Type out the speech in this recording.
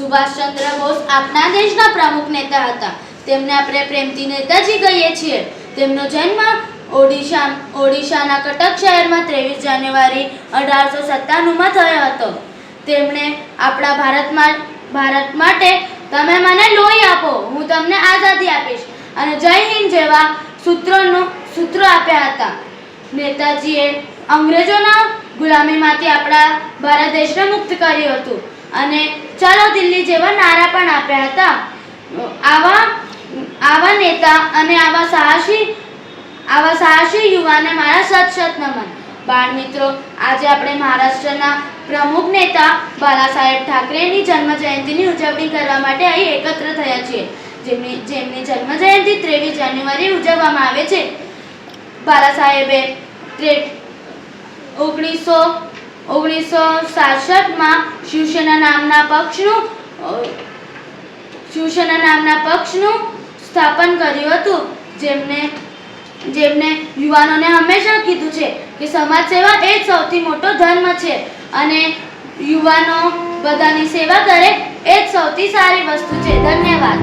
સુભાષચંદ્ર બોઝ આપણા દેશના પ્રમુખ નેતા હતા. તેમને આપણે પ્રેમથી નેતાજી કહીએ છીએ. તેમનો જન્મ ઓડિશાના કટક શહેરમાં 23 જાન્યુઆરી 1897માં થયો હતો. તેમણે આપણા ભારત માટે તમે મને લોહી આપો, હું તમને આઝાદી આપીશ અને જય હિન્દ જેવા સૂત્રો આપ્યા હતા. નેતાજીએ અંગ્રેજોના ગુલામીમાંથી આપણા ભારત દેશને મુક્ત કર્યું હતું અને ચાલો દિલ્હી જેવા નારા પણ આપ્યા હતા. આવા નેતા અને આવા સાહસી યુવાને મારા સત નમન. બાળ મિત્રો, આજે આપણે મહારાષ્ટ્રના પ્રમુખ નેતા બાલા સાહેબ ઠાકરેની જન્મ જયંતિની ઉજવણી કરવા માટે અહીં એકત્ર થયા છીએ. જેમની જન્મ જયંતિ 23 જાન્યુઆરી ઉજવવામાં આવે છે. બાલા સાહેબે 1967માં શિવસેના નામના પક્ષનું સ્થાપન કર્યું હતું. જેમને યુવાનોને હંમેશા કીધું છે કે સમાજ સેવા એ જ સૌથી મોટો ધર્મ છે અને યુવાનો બધાની સેવા કરે એ જ સૌથી સારી વસ્તુ છે. ધન્યવાદ.